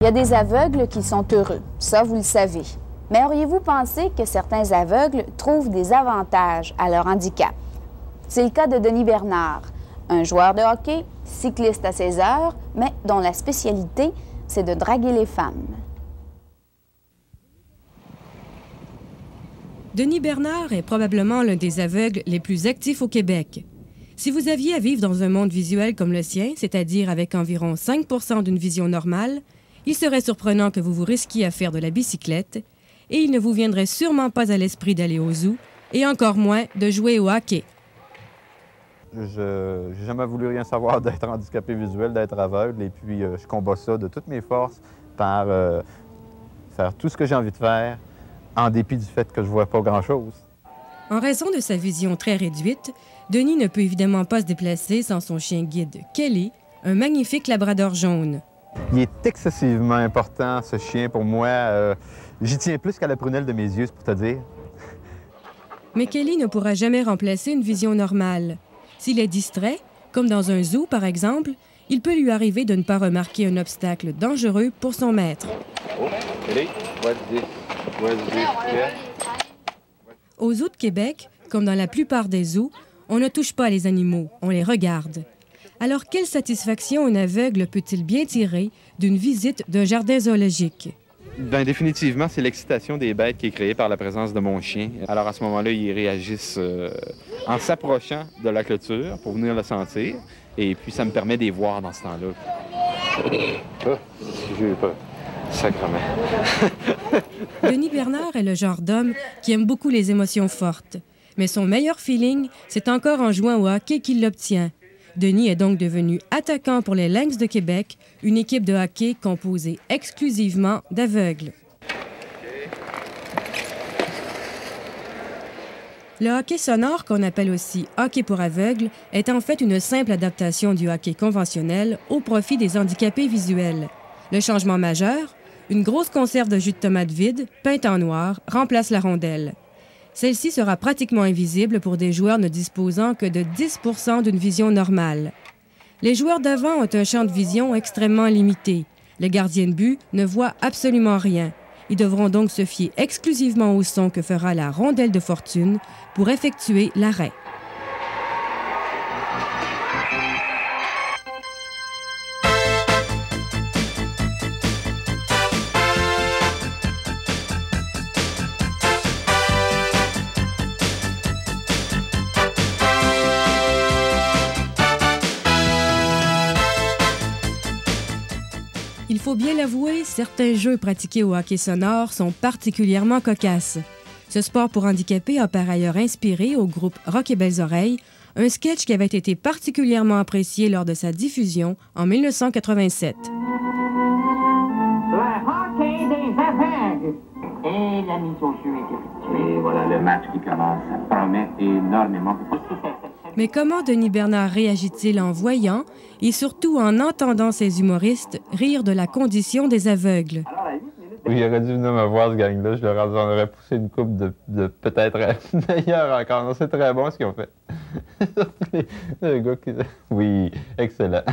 Il y a des aveugles qui sont heureux, ça vous le savez. Mais auriez-vous pensé que certains aveugles trouvent des avantages à leur handicap? C'est le cas de Denis Bernard, un joueur de hockey, cycliste à ses heures, mais dont la spécialité, c'est de draguer les femmes. Denis Bernard est probablement l'un des aveugles les plus actifs au Québec. Si vous aviez à vivre dans un monde visuel comme le sien, c'est-à-dire avec environ 5 % d'une vision normale, il serait surprenant que vous vous risquiez à faire de la bicyclette et il ne vous viendrait sûrement pas à l'esprit d'aller au zoo et encore moins de jouer au hockey. Je n'ai jamais voulu rien savoir d'être handicapé visuel, d'être aveugle, et puis je combats ça de toutes mes forces par faire tout ce que j'ai envie de faire, en dépit du fait que je ne vois pas grand-chose. En raison de sa vision très réduite, Denis ne peut évidemment pas se déplacer sans son chien guide, Kelly, un magnifique labrador jaune. Il est excessivement important, ce chien, pour moi. J'y tiens plus qu'à la prunelle de mes yeux, c'est pour te dire. Mais Kelly ne pourra jamais remplacer une vision normale. S'il est distrait, comme dans un zoo par exemple, il peut lui arriver de ne pas remarquer un obstacle dangereux pour son maître. Oh, Kelly, what's this? Au zoo de Québec, comme dans la plupart des zoos, on ne touche pas les animaux, on les regarde. Alors, quelle satisfaction un aveugle peut-il bien tirer d'une visite d'un jardin zoologique? Bien, définitivement, c'est l'excitation des bêtes qui est créée par la présence de mon chien. Alors, à ce moment-là, ils réagissent en s'approchant de la clôture pour venir le sentir. Et puis, ça me permet de les voir dans ce temps-là. J'ai eu peur. Sacrement. Denis Bernard est le genre d'homme qui aime beaucoup les émotions fortes. Mais son meilleur feeling, c'est encore en jouant au hockey qu'il l'obtient. Denis est donc devenu attaquant pour les Lynx de Québec, une équipe de hockey composée exclusivement d'aveugles. Le hockey sonore, qu'on appelle aussi hockey pour aveugles, est en fait une simple adaptation du hockey conventionnel au profit des handicapés visuels. Le changement majeur, une grosse conserve de jus de tomate vide, peinte en noir, remplace la rondelle. Celle-ci sera pratiquement invisible pour des joueurs ne disposant que de 10 % d'une vision normale. Les joueurs d'avant ont un champ de vision extrêmement limité. Le gardien de but ne voit absolument rien. Ils devront donc se fier exclusivement au son que fera la rondelle de fortune pour effectuer l'arrêt. Il faut bien l'avouer, certains jeux pratiqués au hockey sonore sont particulièrement cocasses. Ce sport pour handicapés a par ailleurs inspiré au groupe Rock et Belles Oreilles un sketch qui avait été particulièrement apprécié lors de sa diffusion en 1987. Le hockey des aveugles. Et la mise au jeu est effectuée. Et voilà le match qui commence. Ça promet énormément. Mais comment Denis Bernard réagit-il en voyant et surtout en entendant ses humoristes rire de la condition des aveugles? Oui, il aurait dû venir me voir, ce gang-là. Je leur en aurais poussé une coupe de peut-être meilleur encore. Non, c'est très bon ce qu'ils ont fait. Le gars qui... Oui, excellent.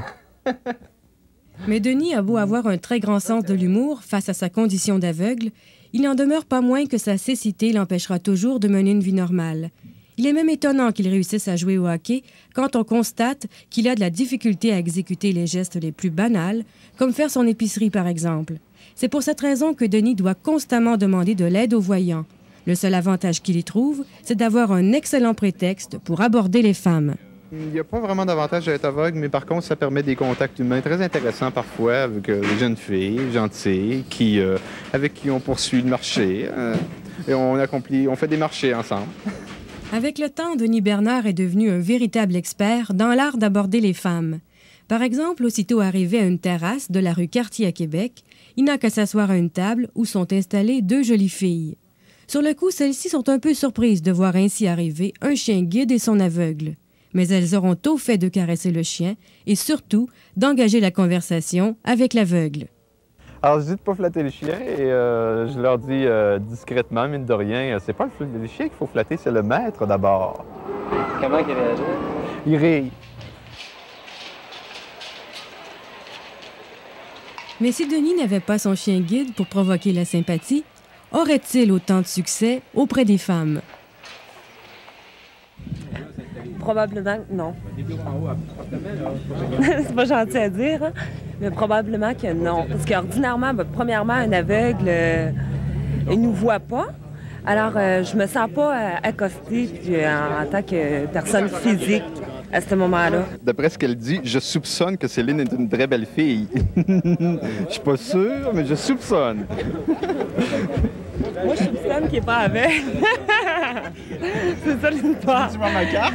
Mais Denis a beau avoir un très grand sens de l'humour face à sa condition d'aveugle, il n'en demeure pas moins que sa cécité l'empêchera toujours de mener une vie normale. Il est même étonnant qu'il réussisse à jouer au hockey quand on constate qu'il a de la difficulté à exécuter les gestes les plus banals, comme faire son épicerie par exemple. C'est pour cette raison que Denis doit constamment demander de l'aide aux voyants. Le seul avantage qu'il y trouve, c'est d'avoir un excellent prétexte pour aborder les femmes. Il n'y a pas vraiment d'avantage d'être aveugle, mais par contre, ça permet des contacts humains très intéressants parfois avec des jeunes filles gentilles avec qui on poursuit le marché et on fait des marchés ensemble. Avec le temps, Denis Bernard est devenu un véritable expert dans l'art d'aborder les femmes. Par exemple, aussitôt arrivé à une terrasse de la rue Cartier à Québec, il n'a qu'à s'asseoir à une table où sont installées deux jolies filles. Sur le coup, celles-ci sont un peu surprises de voir ainsi arriver un chien guide et son aveugle. Mais elles auront au fait de caresser le chien et surtout d'engager la conversation avec l'aveugle. Alors, je dis de ne pas flatter le chien et je leur dis discrètement, mine de rien, c'est pas le chien qu'il faut flatter, c'est le maître d'abord. Comment il réagit? Il rit. Mais si Denis n'avait pas son chien guide pour provoquer la sympathie, aurait-il autant de succès auprès des femmes? Probablement que non. C'est pas gentil à dire, hein? Mais probablement que non. Parce qu'ordinairement, premièrement, un aveugle, il nous voit pas. Alors, je me sens pas accostée en tant que personne physique à ce moment-là. D'après ce qu'elle dit, je soupçonne que Céline est une très belle fille. Je suis pas sûr, mais je soupçonne. Moi, je soupçonne qu'il n'est pas aveugle. C'est ça l'histoire. Tu vois ma carte?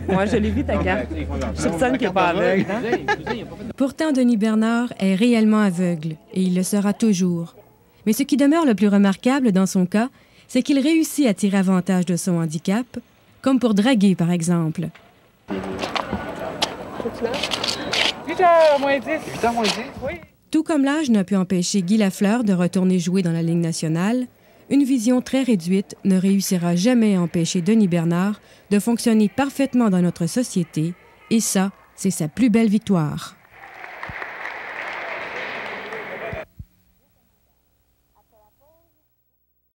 Moi, je l'ai vu, ta carte. Je soupçonne qu'il n'est pas aveugle. Hein? Pourtant, Denis Bernard est réellement aveugle et il le sera toujours. Mais ce qui demeure le plus remarquable dans son cas, c'est qu'il réussit à tirer avantage de son handicap, comme pour draguer, par exemple. 8h moins 10. 8h moins 10? Oui. Tout comme l'âge n'a pu empêcher Guy Lafleur de retourner jouer dans la Ligue nationale, une vision très réduite ne réussira jamais à empêcher Denis Bernard de fonctionner parfaitement dans notre société, et ça, c'est sa plus belle victoire.